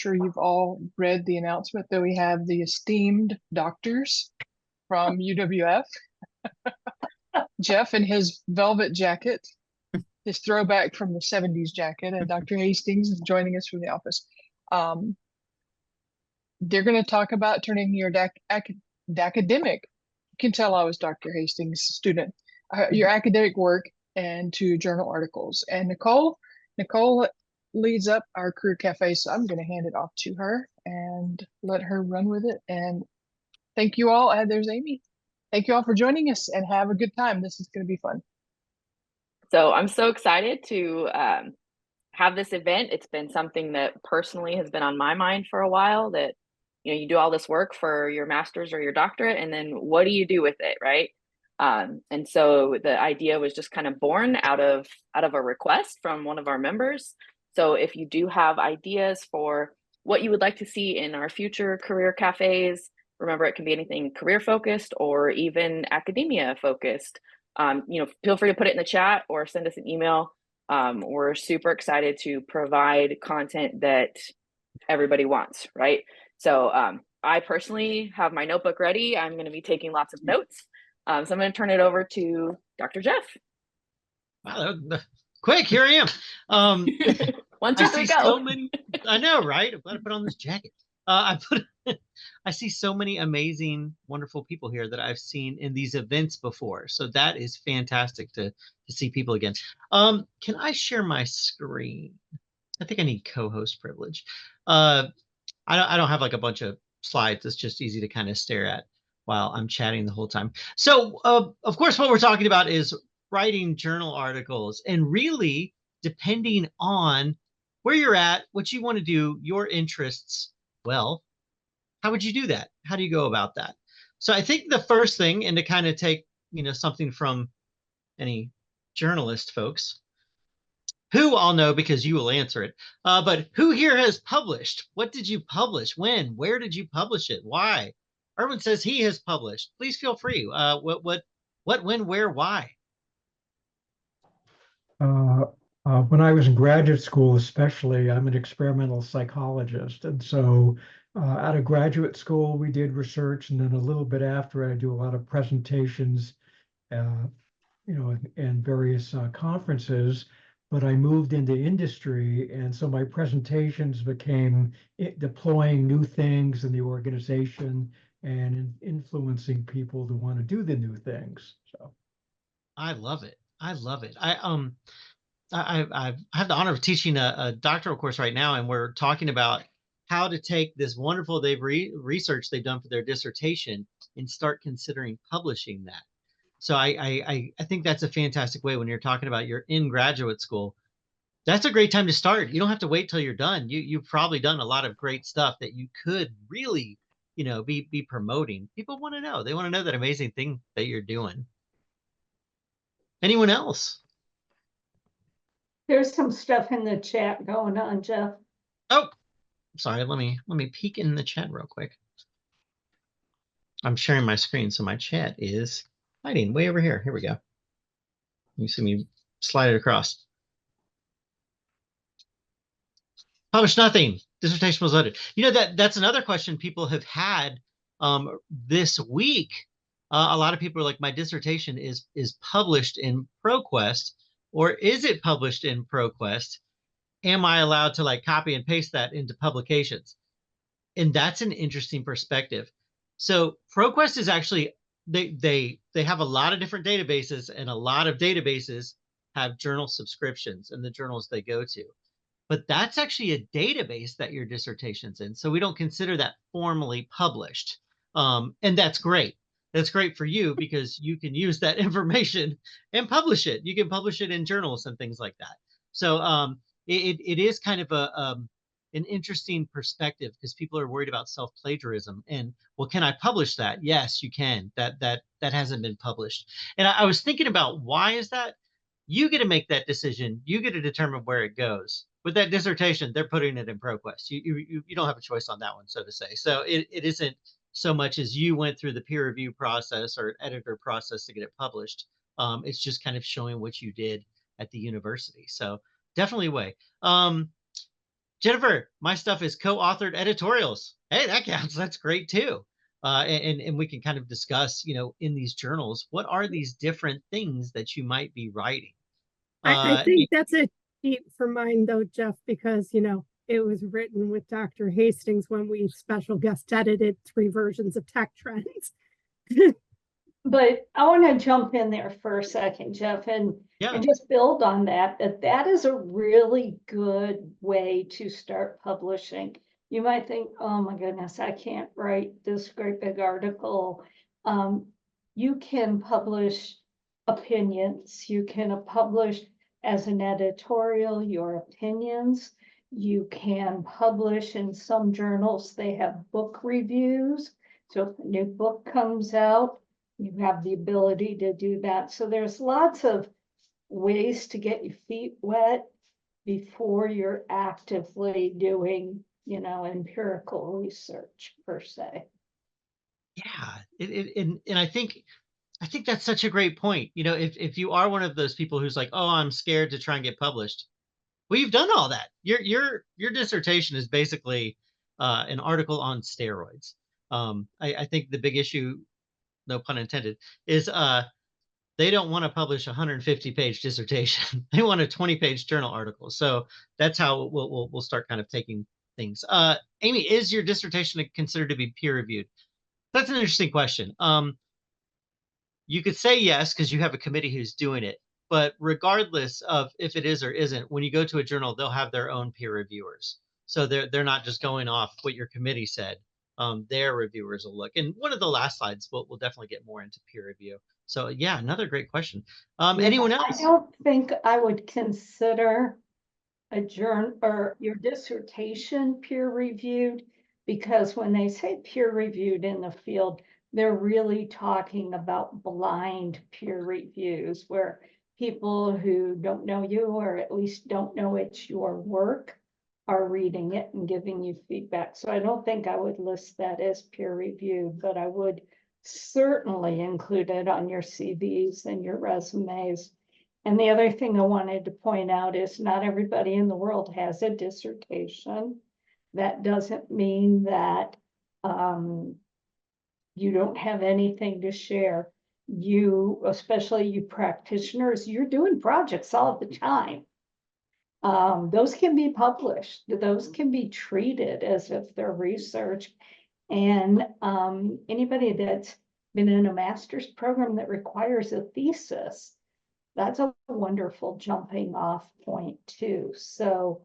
sure you've all read the announcement that we have the esteemed doctors from UWF. Jeff in his velvet jacket, his throwback from the 70s jacket, and Dr. Hastings is joining us from the office. Um, they're going to talk about turning your academic, you can tell I was Dr. Hastings' student, your academic work into journal articles. And Nicole leads up our career cafe, so I'm going to hand it off to her and let her run with it. And thank you all. There's Amy. Thank you all for joining us, and have a good time. This is going to be fun. So I'm so excited to have this event. It's been something that personally has been on my mind for a while, that you do all this work for your master's or your doctorate, and then what do you do with it, right? And so the idea was just kind of born out of a request from one of our members. So if you do have ideas for what you would like to see in our future career cafes, remember, it can be anything career focused or even academia focused. Feel free to put it in the chat or send us an email. We're super excited to provide content that everybody wants, right? So I personally have my notebook ready. I'm going to be taking lots of notes. So I'm going to turn it over to Dr. Jeff. Wow, quick, here I am. 1, 2, 3, go. So many, I know, right? I'm glad I put on this jacket. I see so many amazing, wonderful people here that I've seen in these events before. So that is fantastic to see people again. Can I share my screen? I think I need co-host privilege. I don't have like a bunch of slides. It's just easy to kind of stare at while I'm chatting the whole time. So of course, what we're talking about is writing journal articles, and really depending on where you're at, what you want to do, your interests, well, how would you do that? How do you go about that? So I think the first thing, and to kind of take, something from any journalist folks, who I'll know because you will answer it, but who here has published? What did you publish? When? Where did you publish it? Why? Erwin says he has published. Please feel free. What, when, where, why? When I was in graduate school, especially, I'm an experimental psychologist. And so out of graduate school, we did research. And then a little bit after, I do a lot of presentations, and various conferences. But I moved into industry. And so my presentations became deploying new things in the organization and influencing people to want to do the new things. So I love it. I love it. I have the honor of teaching a doctoral course right now, and we're talking about how to take this wonderful research they've done for their dissertation and start considering publishing that. So I think that's a fantastic way when you're talking about you're in graduate school. That's a great time to start. You don't have to wait till you're done. You've probably done a lot of great stuff that you could really, be promoting. People want to know. They want to know that amazing thing that you're doing. Anyone else? There's some stuff in the chat going on, Jeff. Oh, sorry. Let me peek in the chat real quick. I'm sharing my screen, so my chat is hiding way over here. Here we go. You see me slide it across. Published nothing. Dissertation was loaded. That's another question people have had this week. A lot of people are like, my dissertation is published in ProQuest, or is it published in ProQuest? Am I allowed to like copy and paste that into publications? And that's an interesting perspective. So ProQuest is actually, they have a lot of different databases, and a lot of databases have journal subscriptions and the journals they go to. But that's actually a database that your dissertation's in. So we don't consider that formally published. And that's great. That's great for you because you can use that information and publish it. You can publish it in journals and things like that. So it is kind of an interesting perspective, because people are worried about self-plagiarism. And well, can I publish that? Yes, you can. That hasn't been published. And I was thinking about, why is that? You get to make that decision. You get to determine where it goes. With that dissertation, they're putting it in ProQuest. You don't have a choice on that one, so to say. So it isn't so much as you went through the peer review process or editor process to get it published. It's just kind of showing what you did at the university. So definitely a way. Jennifer, my stuff is co-authored editorials. Hey, that counts. That's great too. And we can kind of discuss, in these journals, what are these different things that you might be writing? I think that's a cheat for mine though, Jeff, because it was written with Dr. Hastings when we special guest edited 3 versions of Tech Trends. But I want to jump in there for a second, Jeff, and just build on that is a really good way to start publishing. You might think, oh my goodness, I can't write this great big article. You can publish opinions. You can publish as an editorial your opinions. You can publish in some journals, they have book reviews. So if a new book comes out, you have the ability to do that. So there's lots of ways to get your feet wet before you're actively doing, empirical research per se. Yeah, and I think that's such a great point. If you are one of those people who's like, oh, I'm scared to try and get published, well, you've done all that. Your dissertation is basically an article on steroids. I think the big issue, no pun intended, is they don't want to publish a 150-page dissertation. They want a 20-page journal article. So that's how we'll start kind of taking things. Amy, is your dissertation considered to be peer reviewed? That's an interesting question. You could say yes, because you have a committee who's doing it. But regardless of if it is or isn't, when you go to a journal, they'll have their own peer reviewers. So they're not just going off what your committee said. Their reviewers will look. And one of the last slides, we'll definitely get more into peer review. So yeah, another great question. Anyone else? I don't think I would consider a journal or your dissertation peer reviewed, because when they say peer reviewed in the field, they're really talking about blind peer reviews where people who don't know you, or at least don't know it's your work, are reading it and giving you feedback. So I don't think I would list that as peer reviewed, but I would certainly include it on your CVs and your resumes. And the other thing I wanted to point out is not everybody in the world has a dissertation. That doesn't mean that you don't have anything to share. You, especially you practitioners, you're doing projects all the time. Those can be published. Those can be treated as if they're research. And anybody that's been in a master's program that requires a thesis, that's a wonderful jumping off point too. So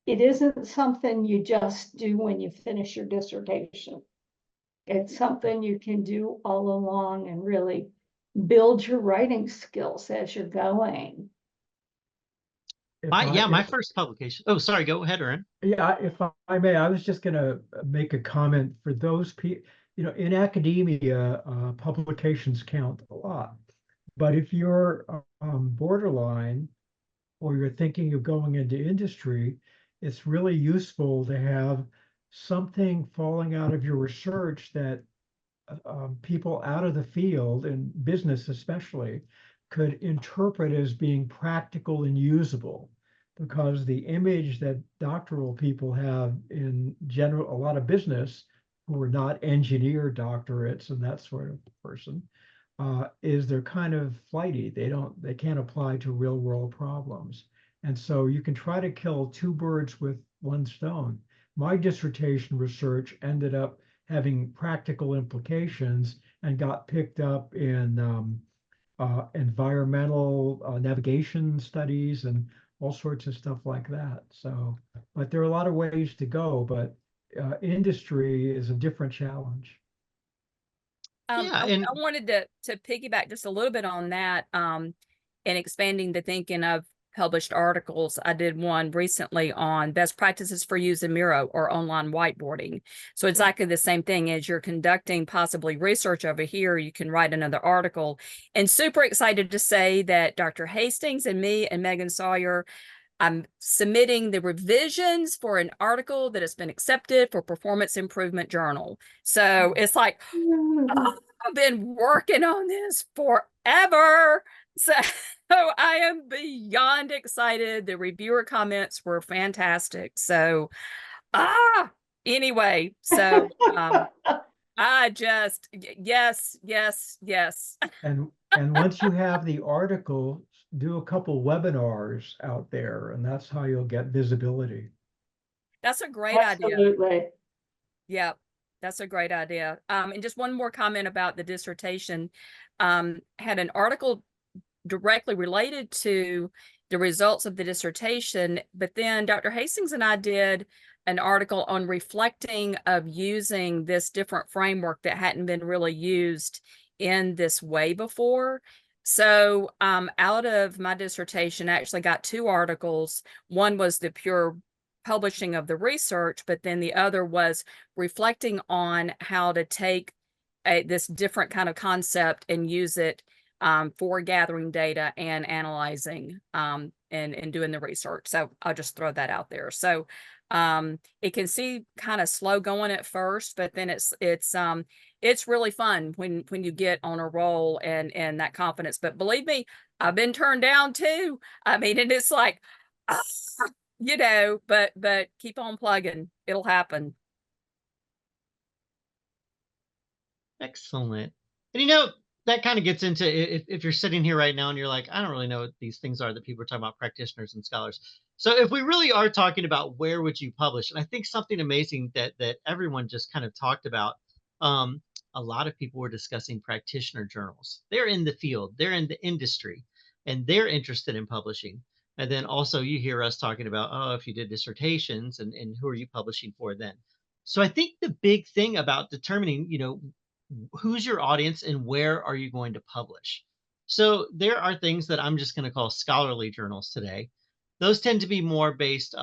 it isn't something you just do when you finish your dissertation. It's something you can do all along and really build your writing skills as you're going. My first publication. Oh, sorry, go ahead, Aaron. Yeah, if I may, I was just going to make a comment for those people. In academia, publications count a lot. But if you're borderline, or you're thinking of going into industry, it's really useful to have something falling out of your research that people out of the field, and business especially, could interpret as being practical and usable. Because the image that doctoral people have in general, a lot of business who are not engineer doctorates and that sort of person, is they're kind of flighty. They can't apply to real world problems. And so you can try to kill 2 birds with 1 stone. My dissertation research ended up having practical implications and got picked up in environmental navigation studies and all sorts of stuff like that. So, but there are a lot of ways to go, but industry is a different challenge. I wanted to piggyback just a little bit on that, and expanding the thinking of published articles. I did one recently on best practices for using Miro or online whiteboarding. So it's exactly the same thing. As you're conducting possibly research over here, you can write another article. And super excited to say that Dr. Hastings and me and Megan Sawyer, I'm submitting the revisions for an article that has been accepted for Performance Improvement Journal. So it's like, I've been working on this forever. So I am beyond excited excited. The reviewer comments were fantastic. So, anyway, so I just, yes, yes, yes. And once you have the article, do a couple webinars out there, and that's how you'll get visibility. That's a great idea. Absolutely. Yeah, that's a great idea. And just one more comment about the dissertation. Had an article directly related to the results of the dissertation, but then Dr. Hastings and I did an article on reflecting of using this different framework that hadn't been really used in this way before. So out of my dissertation, I actually got 2 articles. One was the pure publishing of the research, but then the other was reflecting on how to take this different kind of concept and use it for gathering data and analyzing and doing the research. So I'll just throw that out there. So it can seem kind of slow going at first, but then it's really fun when you get on a roll and that confidence. But believe me, I've been turned down too. I mean, and it's like, you know, but keep on plugging. It'll happen. Excellent. And you know, that kind of gets into if you're sitting here right now and you're like, I don't really know what these things are that people are talking about, practitioners and scholars. So if we really are talking about where would you publish, and I think something amazing that everyone just kind of talked about, a lot of people were discussing practitioner journals. They're in the field, they're in the industry, and they're interested in publishing. And then also you hear us talking about, oh, if you did dissertations and who are you publishing for then? So I think the big thing about determining, you know, who's your audience and where are you going to publish? So there are things that I'm just going to call scholarly journals today. Those tend to be more based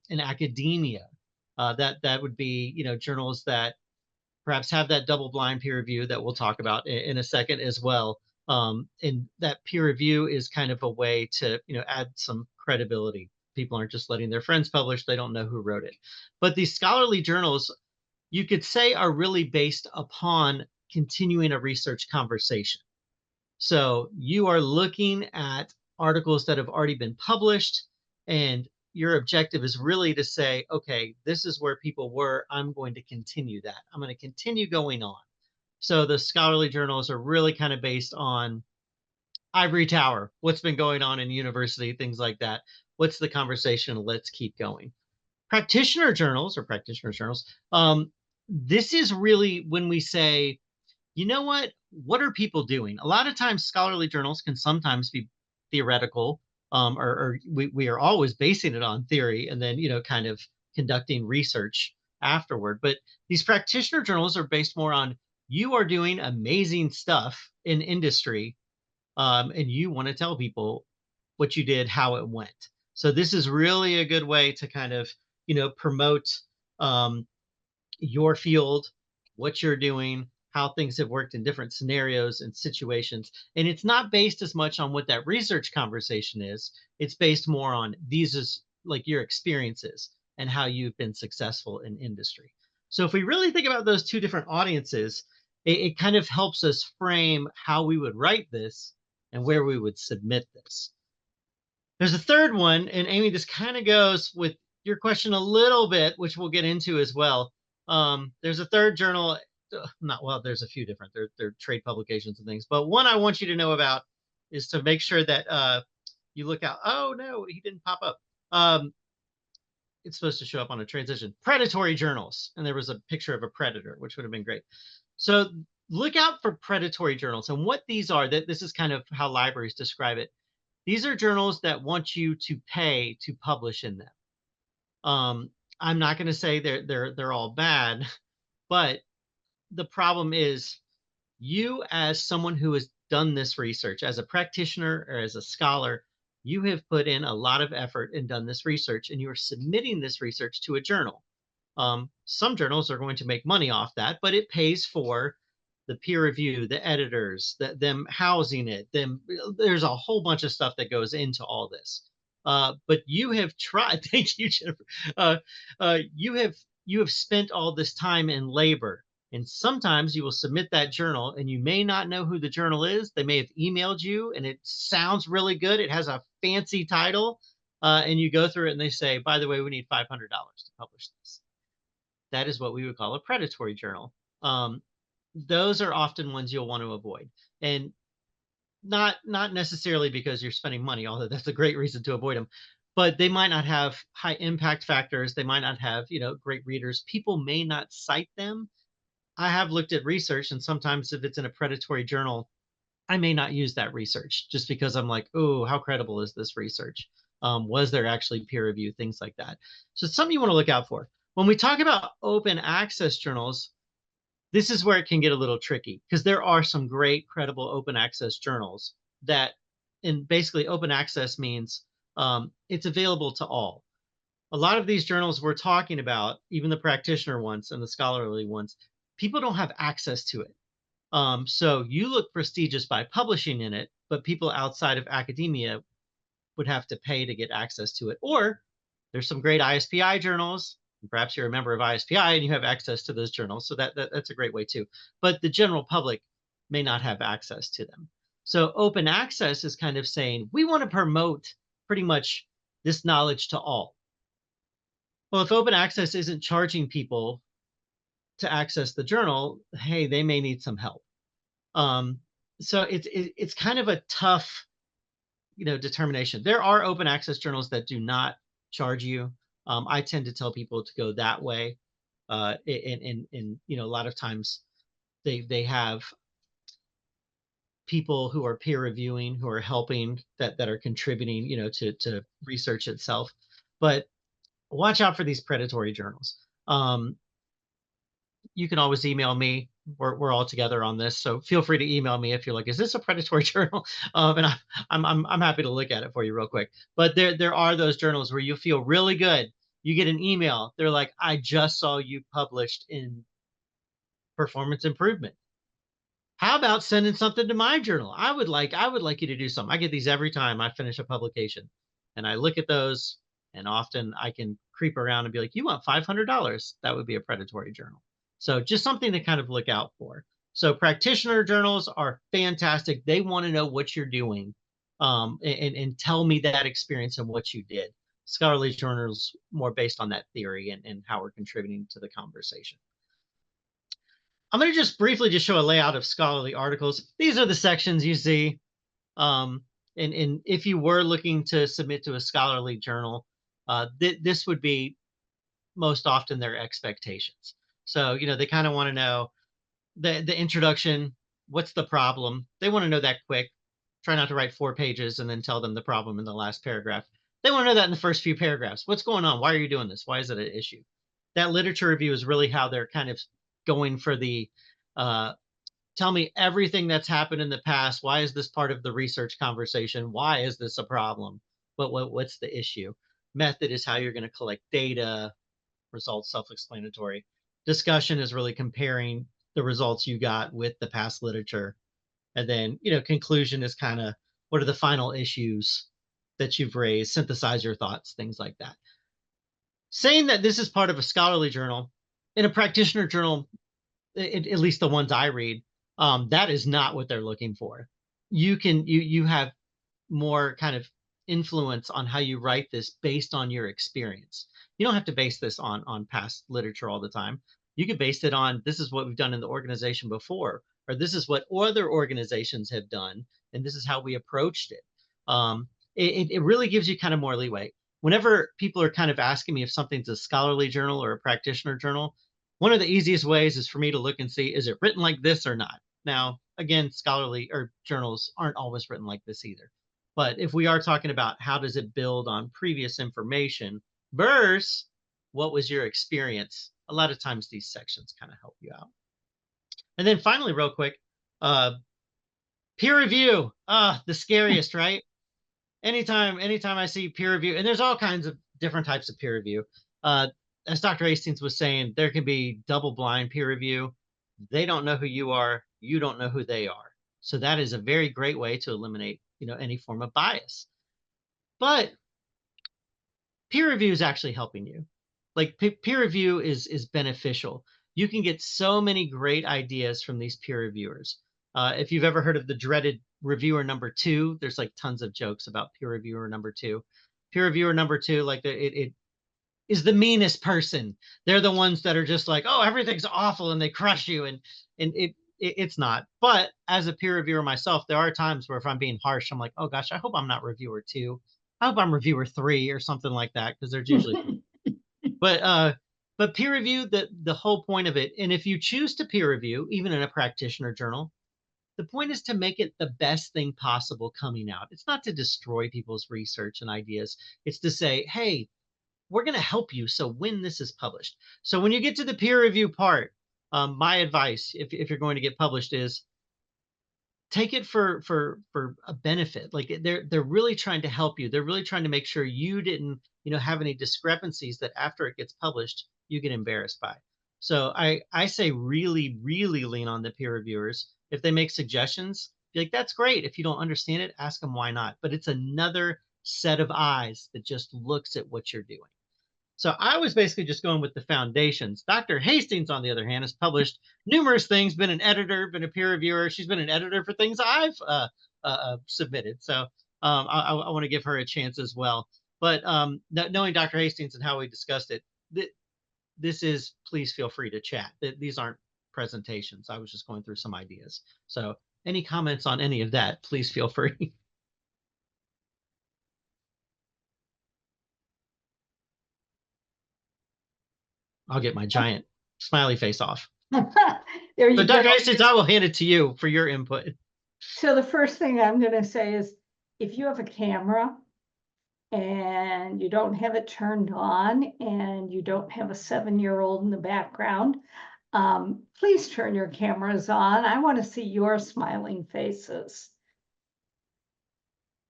in academia. That would be, you know, journals that perhaps have that double-blind peer review that we'll talk about in a second as well. And that peer review is kind of a way to, you know, add some credibility. People aren't just letting their friends publish; they don't know who wrote it. But these scholarly journals, you could say, are really based upon continuing a research conversation. So you are looking at articles that have already been published, and your objective is really to say, okay, this is where people were. I'm going to continue that. I'm going to continue going on. So the scholarly journals are really kind of based on ivory tower, what's been going on in university, things like that. What's the conversation? Let's keep going. Practitioner journals or practitioner journals, this is really when we say, you know what are people doing? A lot of times scholarly journals can sometimes be theoretical, or we are always basing it on theory and then, you know, kind of conducting research afterward. But these practitioner journals are based more on you are doing amazing stuff in industry, and you want to tell people what you did, how it went. So this is really a good way to kind of, you know, promote your field, what you're doing, how things have worked in different scenarios and situations. And it's not based as much on what that research conversation is. It's based more on these is like your experiences and how you've been successful in industry. So if we really think about those 2 different audiences, it kind of helps us frame how we would write this and where we would submit this. There's a third one, and Amy, this kind of goes with your question a little bit, which we'll get into as well. There's a third journal, there's a few different, they're trade publications and things, but one I want you to know about is to make sure that you look out. Oh no, he didn't pop up. It's supposed to show up on a transition. Predatory journals, and there was a picture of a predator, which would have been great. So look out for predatory journals, and what these are, that this is kind of how libraries describe it. These are journals that want you to pay to publish in them. I'm not going to say they're all bad, but the problem is you, as someone who has done this research, as a practitioner or as a scholar, you have put in a lot of effort and done this research, and you are submitting this research to a journal. Some journals are going to make money off that, but it pays for the peer review, the editors, them housing it, there's a whole bunch of stuff that goes into all this. But you have tried, thank you, Jennifer. You have spent all this time and labor And sometimes you will submit that journal and you may not know who the journal is. They may have emailed you and it sounds really good. It has a fancy title. And you go through it and they say, by the way, we need $500 to publish this. That is what we would call a predatory journal. Those are often ones you'll want to avoid. And not necessarily because you're spending money, although that's a great reason to avoid them, but they might not have high impact factors. They might not have, great readers. People may not cite them. I have looked at research, and sometimes if it's in a predatory journal, I may not use that research just because I'm like, oh, how credible is this research? Was there actually peer review, things like that? So it's something you want to look out for. When we talk about open access journals, this is where it can get a little tricky because there are some great, credible open access journals that, and basically open access means it's available to all. A lot of these journals we're talking about, even the practitioner ones and the scholarly ones, people don't have access to it. So you look prestigious by publishing in it, but people outside of academia would have to pay to get access to it. Or there's some great ISPI journals. Perhaps you're a member of ISPI and you have access to those journals. So that's a great way too. But the general public may not have access to them. So open access is kind of saying, we want to promote pretty much this knowledge to all. Well, if open access isn't charging people to access the journal, hey, they may need some help. So it's kind of a tough, determination. There are open access journals that do not charge you. I tend to tell people to go that way. And a lot of times they have people who are peer reviewing, who are helping, that are contributing, to research itself. But watch out for these predatory journals. You can always email me. We're all together on this, so feel free to email me if you're like, is this a predatory journal? And I'm happy to look at it for you real quick. But there are those journals where you feel really good. You get an email. They're like, I just saw you published in Performance Improvement. How about sending something to my journal? I would like you to do something. I get these every time I finish a publication, and I look at those, and often I can creep around and be like, you want $500? That would be a predatory journal. So just something to kind of look out for. So practitioner journals are fantastic. They want to know what you're doing, and tell me that experience and what you did. Scholarly journals more based on that theory and how we're contributing to the conversation. I'm going to just briefly show a layout of scholarly articles. These are the sections you see. And if you were looking to submit to a scholarly journal, this would be most often their expectations. So, they kind of want to know the introduction, what's the problem? They want to know that quick. Try not to write 4 pages and then tell them the problem in the last paragraph. They want to know that in the first few paragraphs. What's going on? Why are you doing this? Why is it an issue? That literature review is really how they're kind of going for the tell me everything that's happened in the past. Why is this part of the research conversation? Why is this a problem? But what's the issue? Method is how you're going to collect data. Results self-explanatory. Discussion is really comparing the results you got with the past literature. And then, conclusion is kind of what are the final issues that you've raised, synthesize your thoughts, things like that. Saying that this is part of a scholarly journal, in a practitioner journal, at least the ones I read, that is not what they're looking for. You have more kind of influence on how you write this based on your experience. You don't have to base this on past literature all the time. You can base it on, this is what we've done in the organization before, or this is what other organizations have done, and this is how we approached it. It really gives you kind of more leeway. Whenever people are kind of asking me if something's a scholarly journal or a practitioner journal, one of the easiest ways is for me to look and see, is it written like this or not? Now, again, scholarly or journals aren't always written like this either. But if we are talking about how does it build on previous information versus what was your experience, a lot of times these sections kind of help you out. And then finally, real quick, peer review, the scariest, right? Anytime I see peer review, and there's all kinds of different types of peer review. As Dr. Hastings was saying, there can be double-blind peer review. They don't know who you are. You don't know who they are. So that is a very great way to eliminate, any form of bias. But peer review is actually helping you. Like peer review is beneficial. You can get so many great ideas from these peer reviewers. If you've ever heard of the dreaded reviewer number 2, there's like tons of jokes about peer reviewer number 2. Peer reviewer number 2, like it is the meanest person. They're the ones that are just like, oh, everything's awful, and they crush you, and it's not. But as a peer reviewer myself, there are times where if I'm being harsh, I'm like, oh gosh, I hope I'm not reviewer 2. I hope I'm reviewer 3 or something like that, because there's usually but peer review, the whole point of it, and if you choose to peer review, even in a practitioner journal, the point is to make it the best thing possible coming out. It's not to destroy people's research and ideas. It's to say, hey, we're going to help you. So when this is published, so when you get to the peer review part, my advice, if you're going to get published, is take it for a benefit. Like they're really trying to help you. They're really trying to make sure you didn't, have any discrepancies that after it gets published, you get embarrassed by. So I say really, really lean on the peer reviewers. If they make suggestions, be like, that's great. If you don't understand it, ask them why not. But it's another set of eyes that just looks at what you're doing. So I was basically just going with the foundations. Dr. Hastings, on the other hand, has published numerous things, been an editor, been a peer reviewer. She's been an editor for things I've submitted. So I want to give her a chance as well. But knowing Dr. Hastings and how we discussed it, this is, please feel free to chat. These aren't presentations. I was just going through some ideas. So any comments on any of that, please feel free. I'll get my giant smiley face off. There you So, go. Dr. Hastings, I will hand it to you for your input. So the first thing I'm going to say is, if you have a camera and you don't have it turned on and you don't have a 7-year-old in the background, please turn your cameras on. I want to see your smiling faces.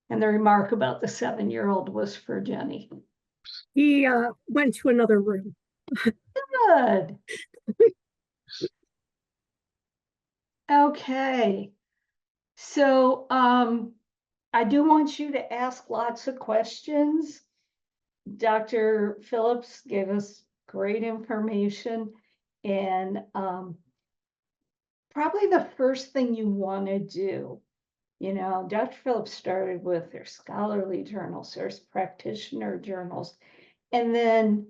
And the remark about the 7-year-old was for Jenny. He went to another room. Good. Okay. So I do want you to ask lots of questions. Dr. Phillips gave us great information, and probably the first thing you want to do, Dr. Phillips started with their scholarly journals, there's practitioner journals, and then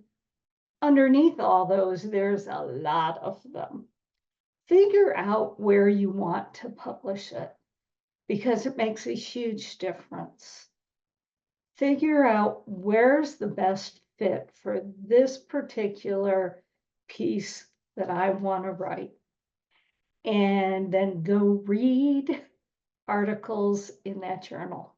underneath all those, there's a lot of them. Figure out where you want to publish it, because it makes a huge difference. Figure out where's the best fit for this particular piece that I want to write. And then go read articles in that journal.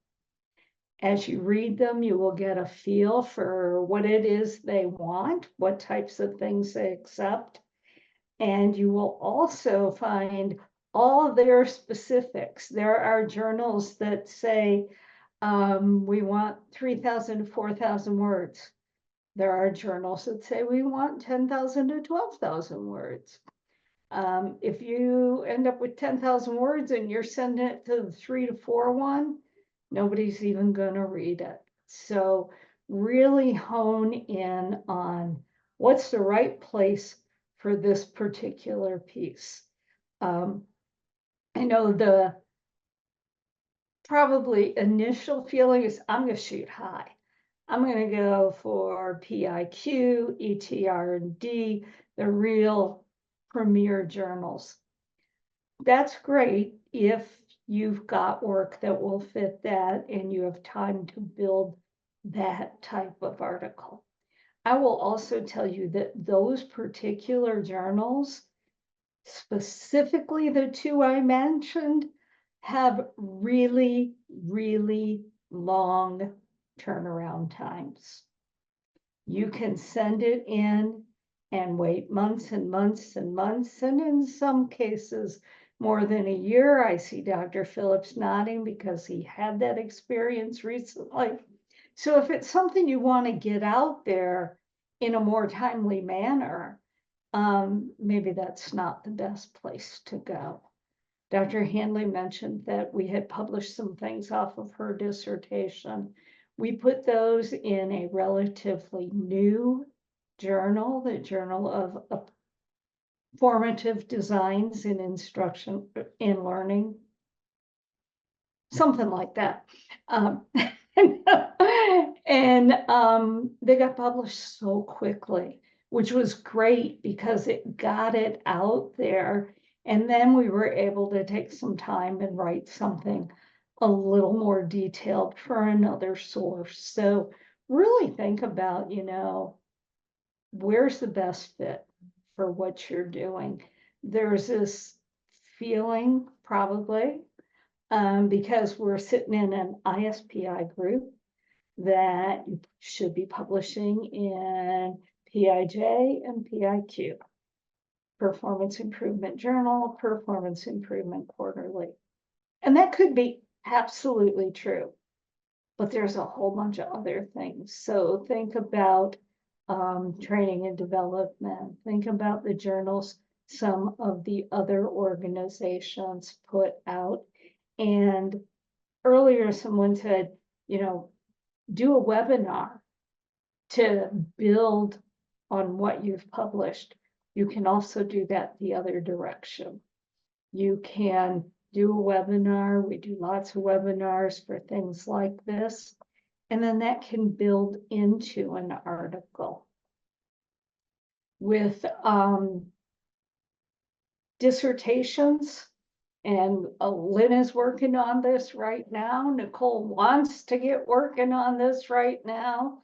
As you read them, you will get a feel for what it is they want, what types of things they accept. And you will also find all of their specifics. There are journals that say, we want 3,000 to 4,000 words. There are journals that say we want 10,000 to 12,000 words. If you end up with 10,000 words and you're sending it to the 3 to 4 one, nobody's even going to read it. So really hone in on what's the right place for this particular piece. I know the probably initial feeling is, I'm going to shoot high. I'm going to go for PIQ, ETR&D, the real premier journals. That's great if you've got work that will fit that and you have time to build that type of article. I will also tell you that those particular journals, specifically the 2 I mentioned, have really, really long turnaround times. You can send it in and wait months and months and months, and in some cases, more than a year. I see Dr. Phillips nodding because he had that experience recently. So if it's something you want to get out there in a more timely manner, maybe that's not the best place to go. Dr. Handley mentioned that we had published some things off of her dissertation. We put those in a relatively new journal, the Journal of formative designs in instruction, in learning. Something like that. They got published so quickly, which was great because it got it out there. And then we were able to take some time and write something a little more detailed for another source. So really think about, where's the best fit for what you're doing. There's this feeling probably because we're sitting in an ISPI group that you should be publishing in PIJ and PIQ, Performance Improvement Journal, Performance Improvement Quarterly. And that could be absolutely true, but there's a whole bunch of other things. So think about training and development. Think about the journals some of the other organizations put out. And earlier, someone said, do a webinar to build on what you've published. You can also do that the other direction. You can do a webinar. We do lots of webinars for things like this. And then that can build into an article. With dissertations, and Lynn is working on this right now. Nicole wants to get working on this right now.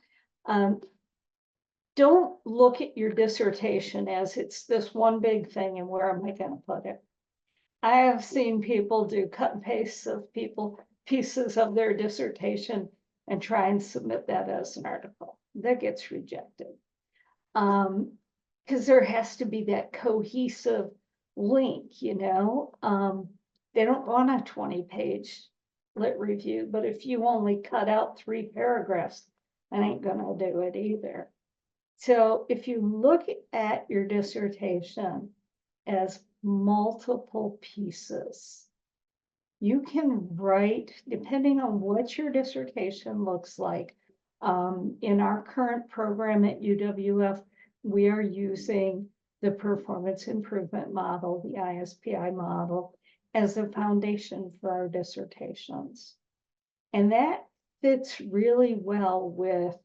Don't look at your dissertation as it's this one big thing and where am I going to put it? I have seen people do cut and pastes of pieces of their dissertation and try and submit that as an article. That gets rejected. Because there has to be that cohesive link, they don't want a 20-page lit review, but if you only cut out 3 paragraphs, that ain't gonna do it either. So if you look at your dissertation as multiple pieces, you can write, depending on what your dissertation looks like. In our current program at UWF, we are using the performance improvement model, the ISPI model, as a foundation for our dissertations. And that fits really well with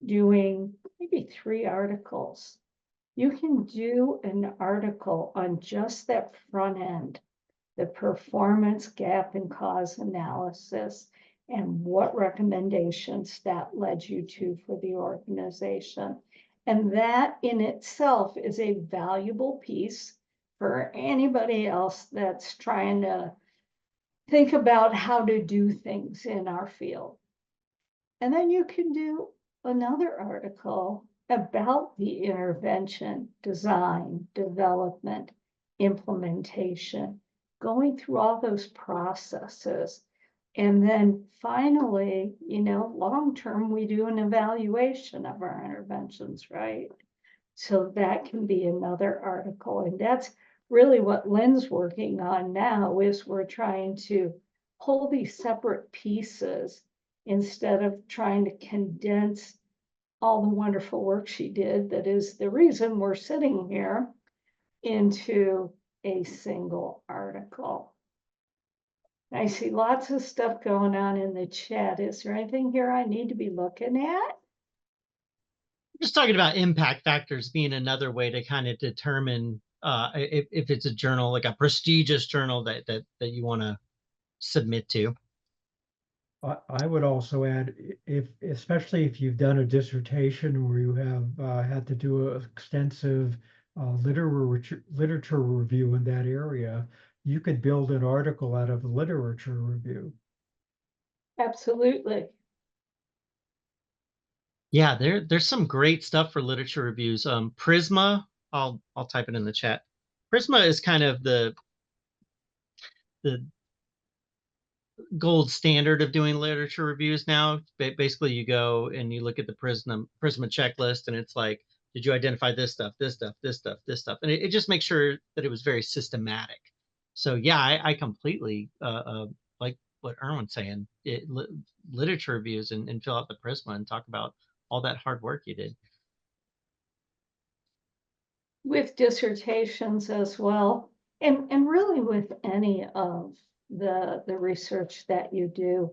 doing maybe 3 articles. You can do an article on just that front end, the performance gap and cause analysis, and what recommendations that led you to for the organization. And that in itself is a valuable piece for anybody else that's trying to think about how to do things in our field. And then you can do another article about the intervention, design, development, implementation, going through all those processes. And then finally, long-term, we do an evaluation of our interventions, right? So that can be another article. And that's really what Lynn's working on now, is we're trying to pull these separate pieces instead of trying to condense all the wonderful work she did, that is the reason we're sitting here, into a single article. I see lots of stuff going on in the chat. Is there anything here I need to be looking at? Just talking about impact factors being another way to kind of determine if it's a journal, like a prestigious journal that you want to submit to. I would also add, especially if you've done a dissertation where you have had to do an extensive literature review in that area, you could build an article out of a literature review. Absolutely. Yeah, there's some great stuff for literature reviews. Prisma, I'll type it in the chat. Prisma is kind of the gold standard of doing literature reviews now. Basically, you go and you look at the Prisma checklist, and it's like, did you identify this stuff, this stuff, this stuff, this stuff? And it just makes sure that it was very systematic. So yeah, I completely like what Erwin's saying. Literature reviews and fill out the Prisma and talk about all that hard work you did. with dissertations as well, and really with any of the research that you do,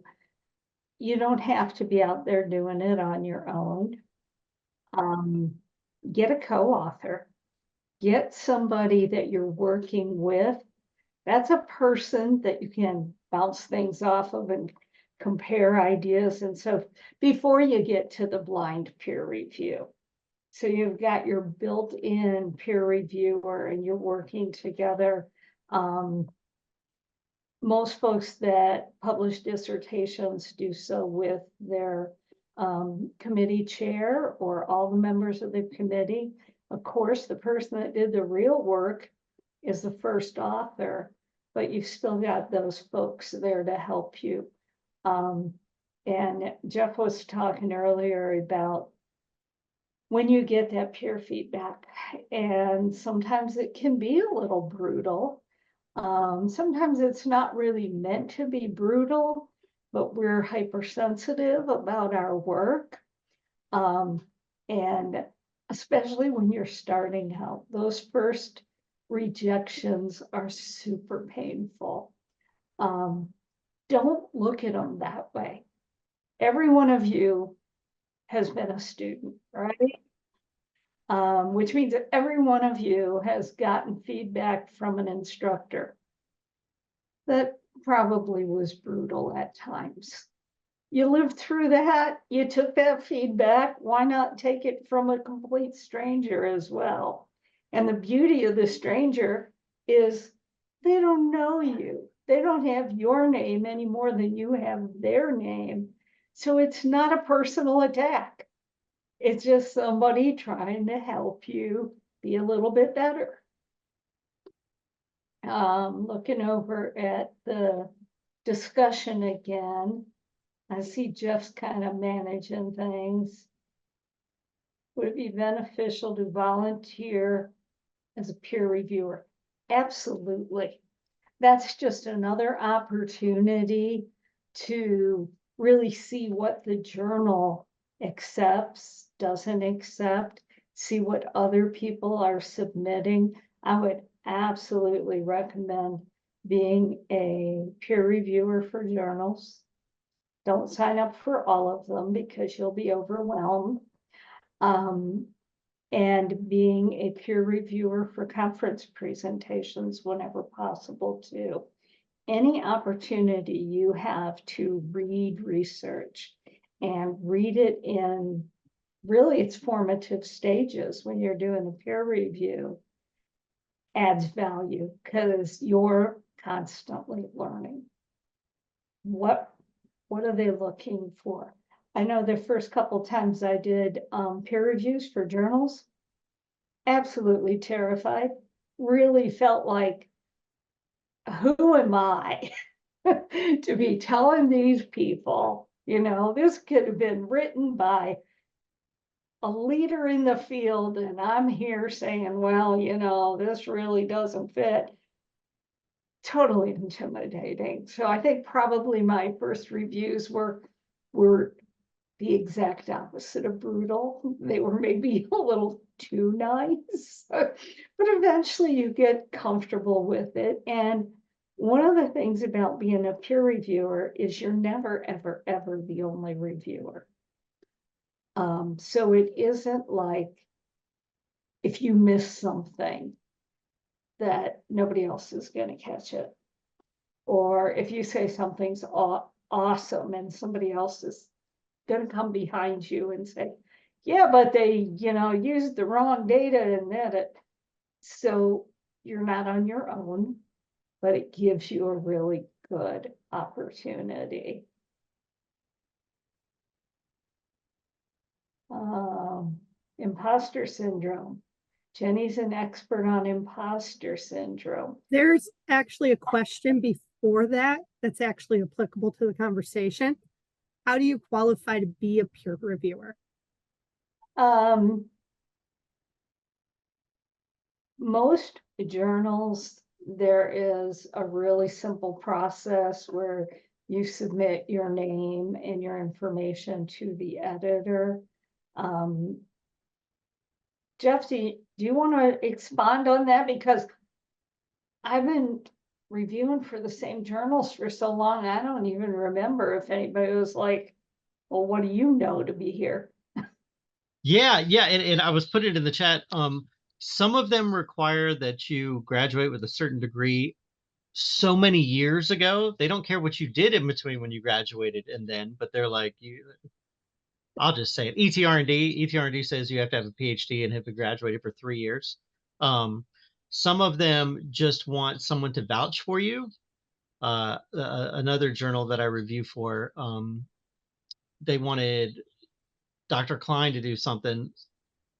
you don't have to be out there doing it on your own. Get a co-author, get somebody that you're working with. That's a person that you can bounce things off of and compare ideas. And so before you get to the blind peer review, so you've got your built-in peer reviewer and you're working together. Most folks that publish dissertations do so with their committee chair or all the members of the committee. Of course, the person that did the real work is the first author, but you've still got those folks there to help you. And Jeff was talking earlier about when you get that peer feedback, and sometimes it can be a little brutal. Sometimes it's not really meant to be brutal, but we're hypersensitive about our work. And especially when you're starting out, those first rejections are super painful. Don't look at them that way. Every one of you has been a student, right? Which means that every one of you has gotten feedback from an instructor that probably was brutal at times. You lived through that, you took that feedback, why not take it from a complete stranger as well? And the beauty of the stranger is they don't know you. They don't have your name any more than you have their name. So it's not a personal attack. It's just somebody trying to help you be a little bit better. Looking over at the discussion again, I see Jeff's kind of managing things. Would it be beneficial to volunteer as a peer reviewer? Absolutely. That's just another opportunity to really see what the journal accepts, doesn't accept, see what other people are submitting. I would absolutely recommend being a peer reviewer for journals. Don't sign up for all of them because you'll be overwhelmed. And being a peer reviewer for conference presentations whenever possible too. Any opportunity you have to read research and read it in really its formative stages when you're doing a peer review adds value because you're constantly learning. What are they looking for? I know the first couple times I did peer reviews for journals, absolutely terrified, really felt like, who am I to be telling these people, you know, this could have been written by a leader in the field and I'm here saying, well, you know, this really doesn't fit. Totally intimidating. So I think probably my first reviews were the exact opposite of brutal. They were maybe a little too nice, but eventually you get comfortable with it. And one of the things about being a peer reviewer is you're never, ever, ever the only reviewer. So it isn't like if you miss something that nobody else is going to catch it. Or if you say something's awesome and somebody else is going to come behind you and say, yeah, but they, you know, used the wrong data in that. So you're not on your own, but it gives you a really good opportunity. Imposter syndrome. Jenny's an expert on imposter syndrome. There's actually a question before that that's actually applicable to the conversation. How do you qualify to be a peer reviewer? Most journals, there is a really simple process where you submit your name and your information to the editor. Jeff, do do you want to expand on that? Because I've been reviewing for the same journals for so long, I don't even remember if anybody was like, well, what do you know to be here? Yeah, and I was putting it in the chat. Some of them require that you graduate with a certain degree so many years ago. They don't care what you did in between when you graduated and then, but they're like, I'll just say it. ETR&D says you have to have a PhD and have been graduated for 3 years. Some of them just want someone to vouch for you. Another journal that I review for, they wanted Dr. Klein to do something.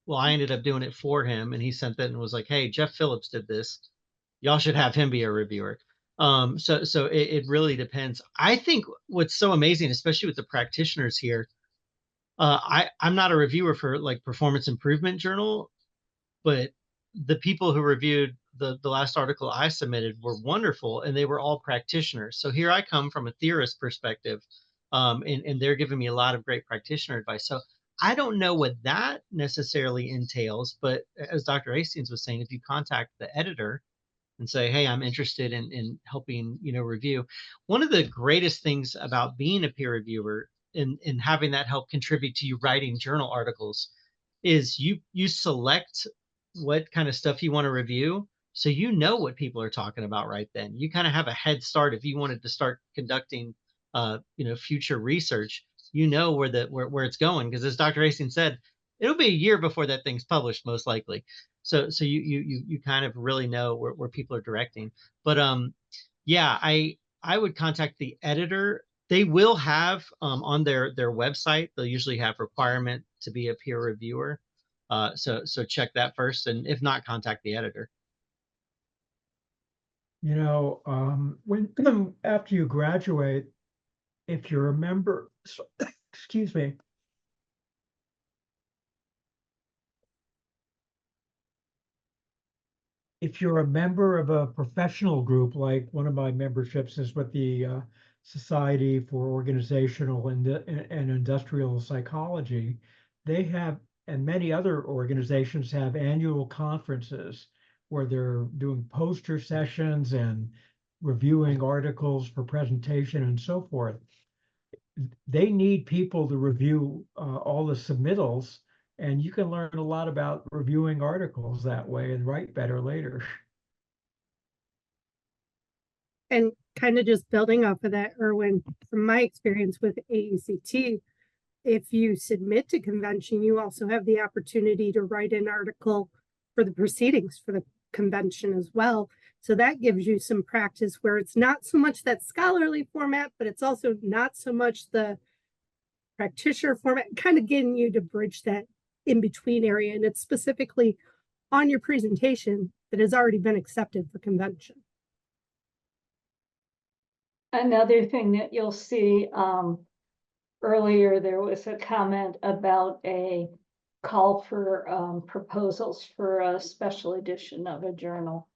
Well, I ended up doing it for him, and he sent it and was like, "Hey, Jeff Phillips did this. Y'all should have him be a reviewer." So it really depends. I think what's so amazing, especially with the practitioners here, I'm not a reviewer for like performance improvement journal, but the people who reviewed the last article I submitted were wonderful, and they were all practitioners. So here I come from a theorist perspective, and they're giving me a lot of great practitioner advice. So I don't know what that necessarily entails, but as Dr. Hastings was saying, if you contact the editor and say, hey, I'm interested in helping, review. One of the greatest things about being a peer reviewer and having that help contribute to you writing journal articles is you select what kind of stuff you want to review. So you know what people are talking about right then. You kind of have a head start if you wanted to start conducting future research. You know where it's going, because as Dr. Hastings said, it'll be a year before that thing's published, most likely. So you kind of really know where people are directing. But yeah, I would contact the editor. They will have on their website, they'll usually have requirement to be a peer reviewer. So check that first, and if not, contact the editor. When after you graduate, if you're a member, excuse me, if you're a member of a professional group, like one of my memberships is with the Society for Organizational and Industrial Psychology, they have, and many other organizations have annual conferences where they're doing poster sessions and reviewing articles for presentation and so forth. They need people to review all the submittals, and you can learn a lot about reviewing articles that way and write better later. And kind of just building off of that, Erwin, from my experience with AECT, if you submit to convention, you also have the opportunity to write an article for the proceedings for the convention as well. So that gives you some practice where it's not so much that scholarly format, but it's also not so much the practitioner format, kind of getting you to bridge that in between area. And it's specifically on your presentation that has already been accepted for convention. Another thing that you'll see, earlier there was a comment about a call for proposals for a special edition of a journal.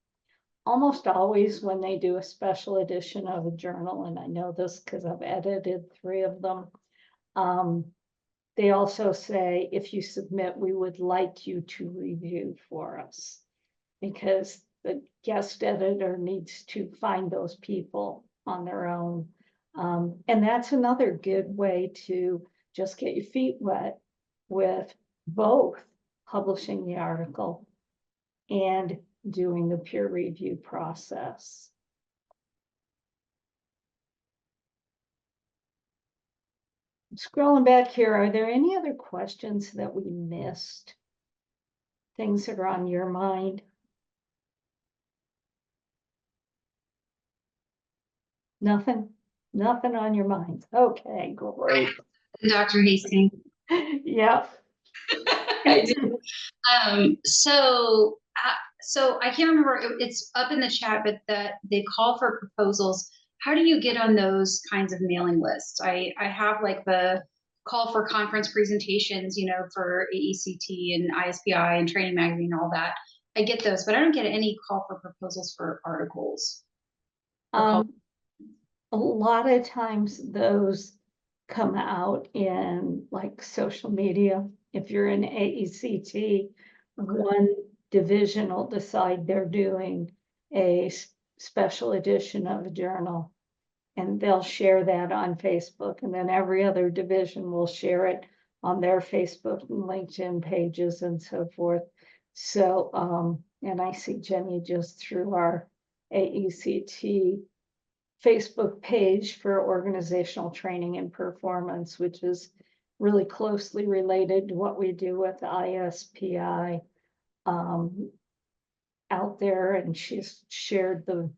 Almost always when they do a special edition of a journal, and I know this because I've edited 3 of them, they also say, if you submit, we would like you to review for us, because the guest editor needs to find those people on their own. And that's another good way to just get your feet wet with both publishing the article and doing the peer review process. Scrolling back here, are there any other questions that we missed? Things that are on your mind? Nothing on your mind. Okay, great. Dr. Hastings. Yeah. I do. So I can't remember, it's up in the chat, but they call for proposals. How do you get on those kinds of mailing lists? I have like the call for conference presentations, for AECT and ISPI and Training Magazine and all that. I get those, but I don't get any call for proposals for articles. A lot of times those come out in like social media. If you're in AECT, one division will decide they're doing a special edition of a journal, and they'll share that on Facebook, and then every other division will share it on their Facebook and LinkedIn pages and so forth. So, and I see Jenny just threw our AECT Facebook page for organizational training and performance, which is really closely related to what we do with ISPI out there. And she's shared the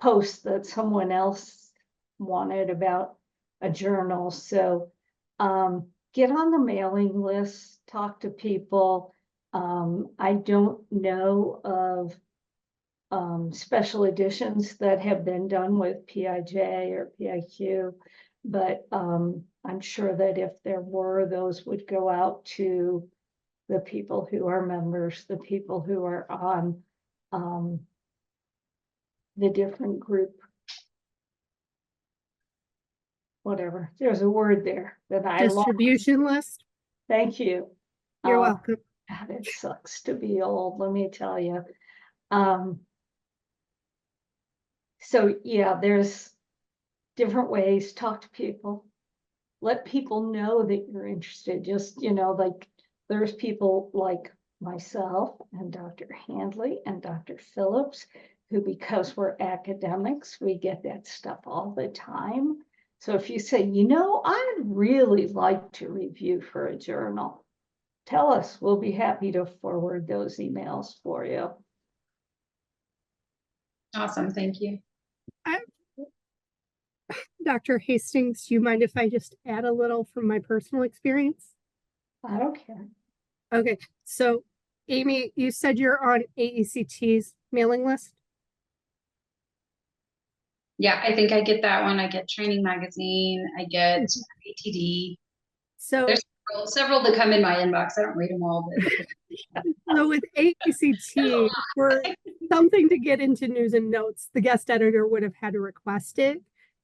post that someone else wanted about a journal. So get on the mailing list, talk to people. I don't know of special editions that have been done with PIJ or PIQ, but I'm sure that if there were, those would go out to the people who are members, the people who are on the different group. Whatever, there's a word there that I lost. Distribution list. Thank you. You're welcome. God, it sucks to be old, let me tell you. So yeah, there's different ways. Talk to people. Let people know that you're interested. Just, like there's people like myself and Dr. Handley and Dr. Phillips, who, because we're academics, we get that stuff all the time. So if you say, I'd really like to review for a journal, tell us. We'll be happy to forward those emails for you. Awesome, thank you. Dr. Hastings, do you mind if I just add a little from my personal experience? I don't care. Okay, so Amy, you said you're on AECT's mailing list? Yeah, I think I get that one. I get Training Magazine. I get ATD. So there's several that come in my inbox. I don't read them all, but so with AECT, for something to get into news and notes, the guest editor would have had to request it.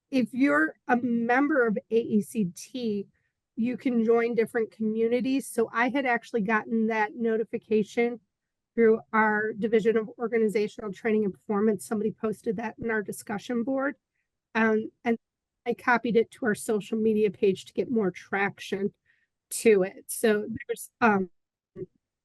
If you're a member of AECT, you can join different communities. So I had actually gotten that notification through our Division of Organizational Training and Performance. Somebody posted that in our discussion board. And I copied it to our social media page to get more traction to it. So there's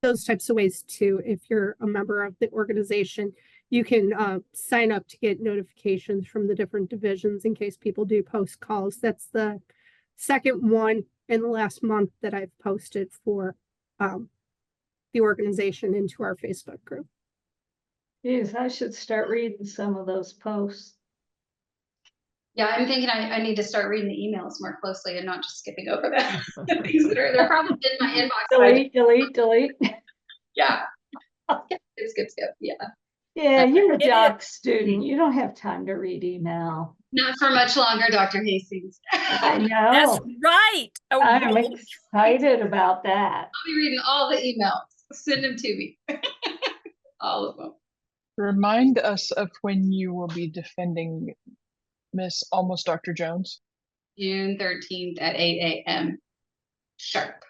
those types of ways too. If you're a member of the organization, you can sign up to get notifications from the different divisions in case people do post calls. That's the second one in the last month that I've posted for the organization into our Facebook group. Geez, I should start reading some of those posts. Yeah, I'm thinking I need to start reading the emails more closely and not just skipping over them. The things that are, they're probably in my inbox. Delete. Yeah. Skip. Yeah. Yeah, you're a doc student. You don't have time to read email. Not for much longer, Dr. Hastings. I know. That's right. I'm excited about that. I'll be reading all the emails. Send them to me. All of them. Remind us of when you will be defending Miss Almost Dr. Jones. June 13th at 8 a.m. Sharp.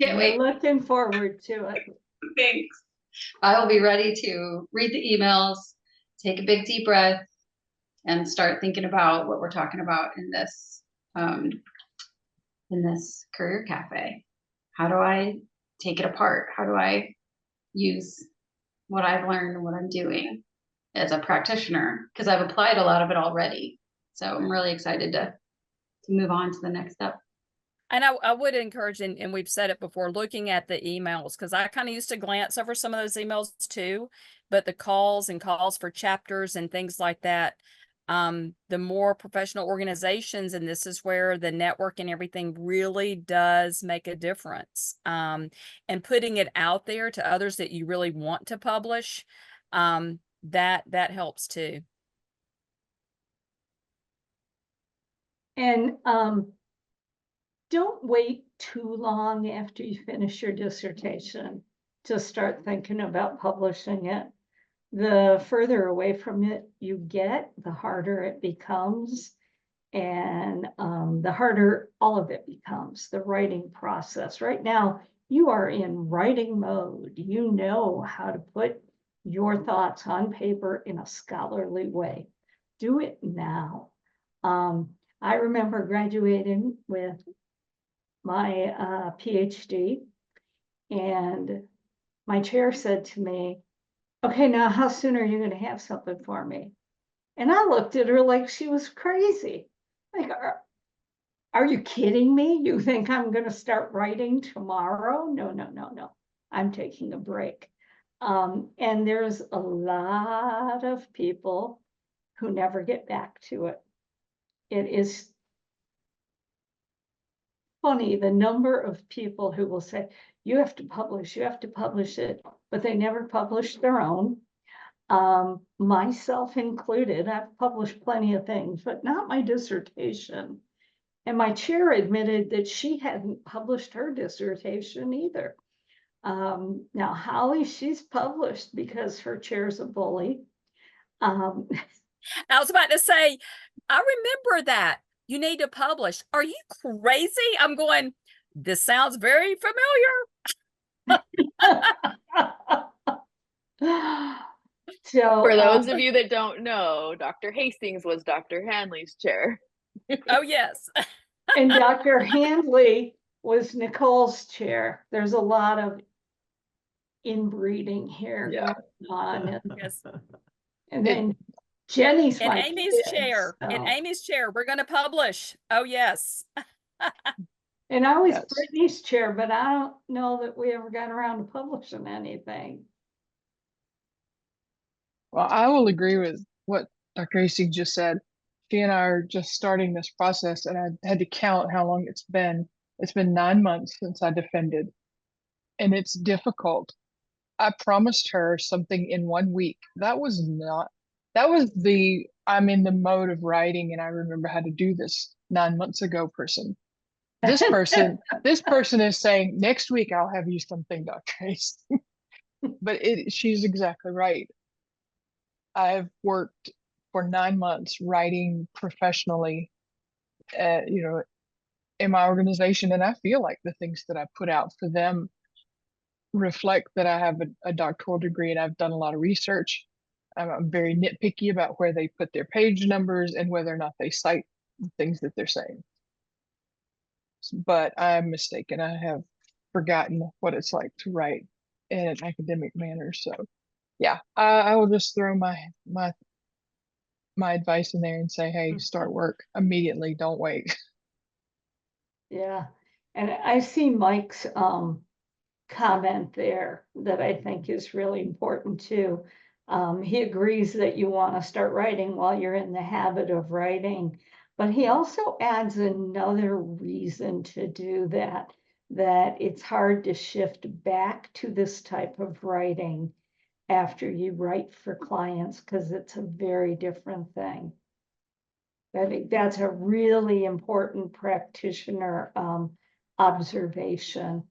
Can't wait. Looking forward to it. Thanks. I will be ready to read the emails, take a big deep breath, and start thinking about what we're talking about in this career cafe. How do I take it apart? How do I use what I've learned and what I'm doing as a practitioner? Because I've applied a lot of it already. So I'm really excited to move on to the next step. And I would encourage, and we've said it before, looking at the emails, because I kind of used to glance over some of those emails too, but the calls for chapters and things like that, the more professional organizations, and this is where the network and everything really does make a difference. And putting it out there to others that you really want to publish, that helps too. And don't wait too long after you finish your dissertation to start thinking about publishing it. The further away from it you get, the harder it becomes, and the harder all of it becomes, the writing process. Right now, You are in writing mode. You know how to put your thoughts on paper in a scholarly way. Do it now. I remember graduating with my PhD, and my chair said to me, okay, now how soon are you going to have something for me? And I looked at her like she was crazy. Like, are you kidding me? You think I'm going to start writing tomorrow? No, no, no, no. I'm taking a break. And there's a lot of people who never get back to it. It is funny, the number of people who will say, you have to publish it, but they never publish their own. Myself included, I've published plenty of things, but not my dissertation. And my chair admitted that she hadn't published her dissertation either. Now, Holly, she's published because her chair's a bully. I was about to say, I remember that. You need to publish. Are you crazy? I'm going, this sounds very familiar. So, for those of you that don't know, Dr. Hastings was Dr. Hanley's chair. Oh, yes. And Dr. Handley was Nicole's chair. There's a lot of inbreeding here going on. Yes. And then Jenny's In my Amy's kid, chair. so. In Amy's chair. We're going to publish. Oh, yes. And I was Yes. Brittany's chair, but I don't know that we ever got around to publishing anything. Well, I will agree with what Dr. Hastings just said. She and I are just starting this process, and I had to count how long it's been. It's been 9 months since I defended, and it's difficult. I promised her something in 1 week. That was I'm in the mode of writing and I remember how to do this 9 months ago person. This person is saying, next week I'll have you something, Dr. Hastings. But she's exactly right. I've worked for 9 months writing professionally, in my organization, and I feel like the things that I put out for them reflect that I have a doctoral degree and I've done a lot of research. I'm very nitpicky about where they put their page numbers and whether or not they cite the things that they're saying. But I'm mistaken. I have forgotten what it's like to write in an academic manner. So yeah, I will just throw my advice in there and say, hey, start work immediately. Don't wait. Yeah. And I see Mike's comment there that I think is really important too. He agrees that you want to start writing while you're in the habit of writing, but he also adds another reason to do that it's hard to shift back to this type of writing after you write for clients because it's a very different thing. I think that's a really important practitioner observation.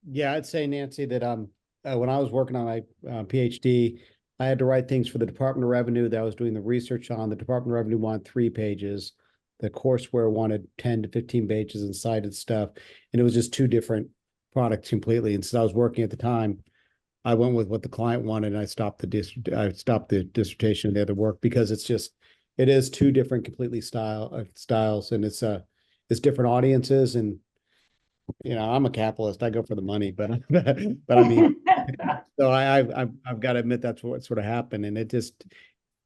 Yeah, I'd say, Nancy, that when I was working on my PhD, I had to write things for the Department of Revenue that I was doing the research on. The Department of Revenue wanted 3 pages. The courseware wanted 10 to 15 pages and cited stuff. And it was just 2 different products completely. And since I was working at the time, I went with what the client wanted, and I stopped the dissertation and the other work because it is 2 different completely styles, and it's different audiences. And I'm a capitalist. I go for the money, but I mean, so I've got to admit that's what sort of happened. And it just,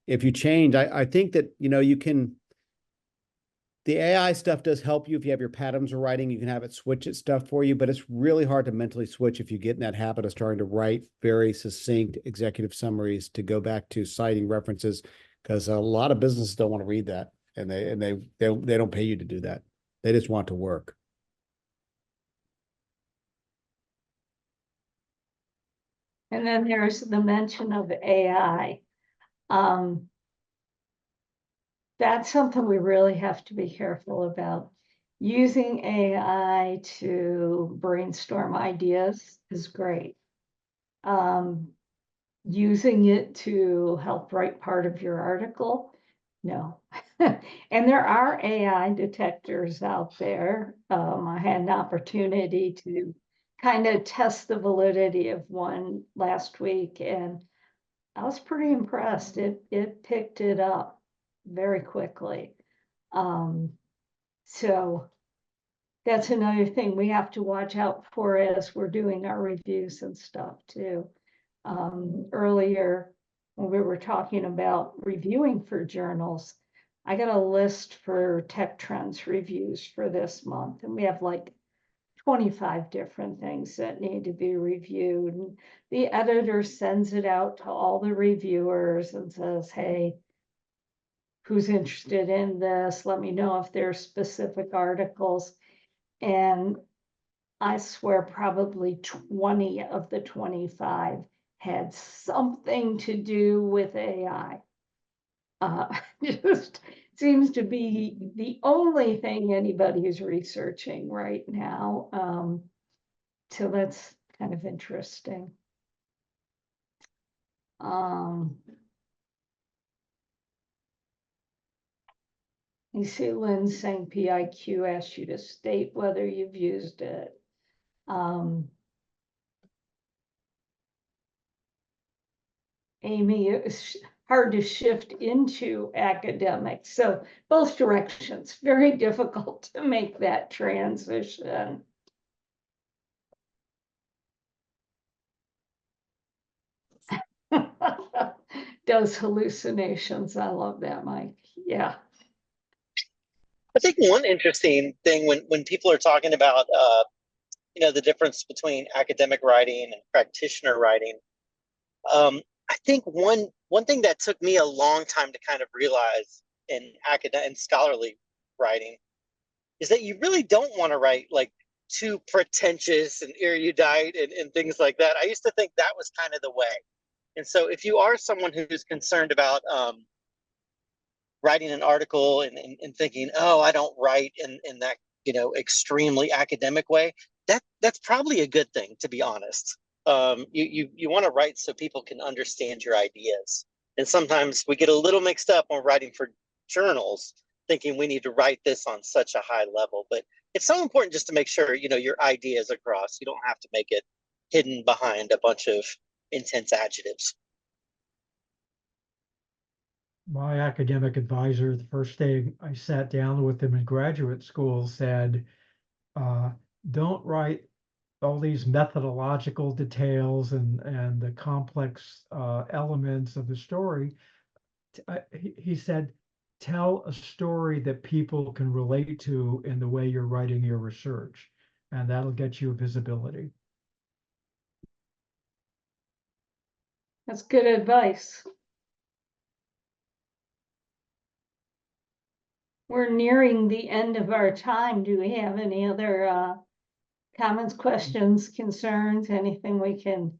if you change, I think that you can. The AI stuff does help you if you have your patterns of writing. You can have it switch its stuff for you, but it's really hard to mentally switch if you get in that habit of starting to write very succinct executive summaries to go back to citing references, because a lot of businesses don't want to read that, and they don't pay you to do that. They just want to work. And then there's the mention of AI. That's something we really have to be careful about. Using AI to brainstorm ideas is great. Using it to help write part of your article No. And there are AI detectors out there. I had an opportunity to kind of test the validity of one last week, and I was pretty impressed. It picked it up very quickly. So that's another thing we have to watch out for as we're doing our reviews and stuff too. Earlier, when we were talking about reviewing for journals, I got a list for Tech Trends reviews for this month, and we have like 25 different things that need to be reviewed. And the editor sends it out to all the reviewers and says, hey, who's interested in this? Let me know if there's specific articles. And I swear probably 20 of the 25 had something to do with AI. Just seems to be the only thing anybody is researching right now. So that's kind of interesting. You see Lynn saying PIQ asks you to state whether you've used it. Amy, it's hard to shift into academics. So both directions, very difficult to make that transition. Does hallucinations. I love that, Mike. Yeah. I think one interesting thing when people are talking about the difference between academic writing and practitioner writing, I think one thing that took me a long time to kind of realize in academic and scholarly writing is that you really don't want to write like too pretentious and erudite and things like that. I used to think that was kind of the way. And so if you are someone who's concerned about writing an article and thinking, oh, I don't write in that, extremely academic way, that's probably a good thing, to be honest. You want to write so people can understand your ideas. And sometimes we get a little mixed up on writing for journals, thinking we need to write this on such a high level. But it's so important just to make sure, your ideas across. You don't have to make it hidden behind a bunch of intense adjectives. My academic advisor, the first day I sat down with him in graduate school, said, don't write all these methodological details and the complex elements of the story. He said, tell a story that people can relate to in the way you're writing your research, and that'll get you visibility. That's good advice. We're nearing the end of our time. Do we have any other comments, questions, concerns, anything we can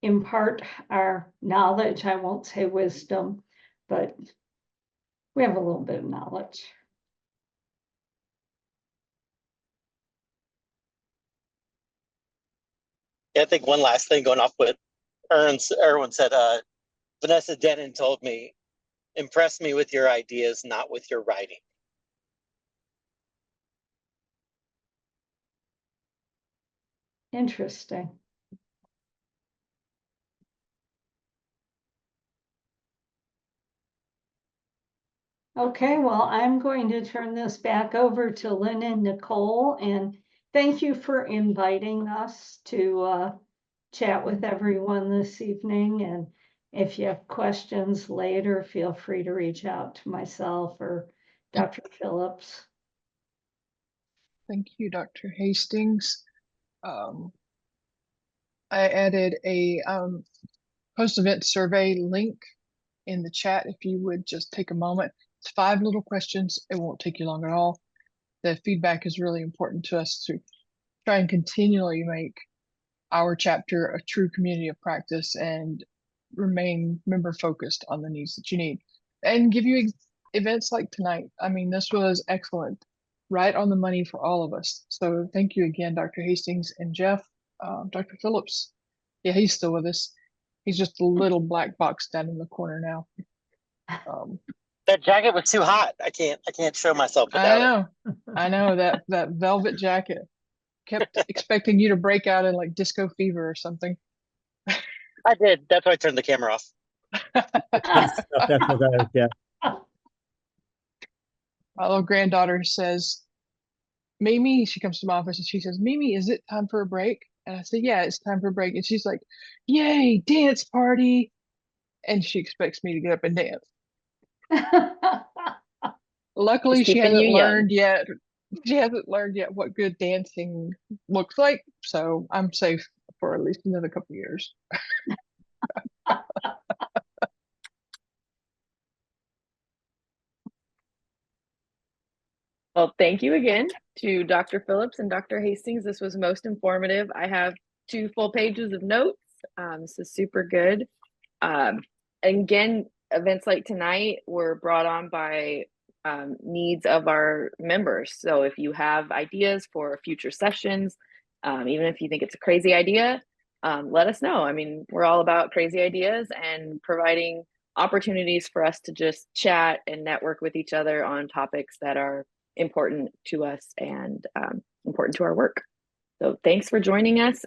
impart our knowledge? I won't say wisdom, but we have a little bit of knowledge. Yeah, I think one last thing going off with Erwin said, Vanessa Denton told me, impress me with your ideas, not with your writing. Interesting. Okay, well, I'm going to turn this back over to Lynn and Nicole, and thank you for inviting us to chat with everyone this evening. And if you have questions later, feel free to reach out to myself or Dr. Phillips. Thank you, Dr. Hastings. I added a post-event survey link in the chat. If you would just take a moment. It's 5 little questions. It won't take you long at all. The feedback is really important to us to try and continually make our chapter a true community of practice and remain member focused on the needs that you need and give you events like tonight. I mean, this was excellent, right on the money for all of us. So thank you again, Dr. Hastings and Jeff. Dr. Phillips, yeah, he's still with us. He's just a little black box down in the corner now. That jacket was too hot. I can't show myself without it. I know that velvet jacket. Kept expecting you to break out in like disco fever or something. I did. That's why I turned the camera off. That's what that is, yeah. My little granddaughter says, Mimi, she comes to my office and she says, Mimi, is it time for a break? And I said, yeah, it's time for a break. And she's like, yay, dance party. And she expects me to get up and dance. Luckily, Just she keeping hasn't you learned yet. She hasn't learned yet what good dancing looks like. So I'm safe for at least another couple years. Well, thank you again to Dr. Phillips and Dr. Hastings. This was most informative. I have 2 full pages of notes. This is super good. Again, events like tonight were brought on by needs of our members. So if you have ideas for future sessions, even if you think it's a crazy idea, let us know. I mean, we're all about crazy ideas and providing opportunities for us to just chat and network with each other on topics that are important to us and important to our work. So thanks for joining us.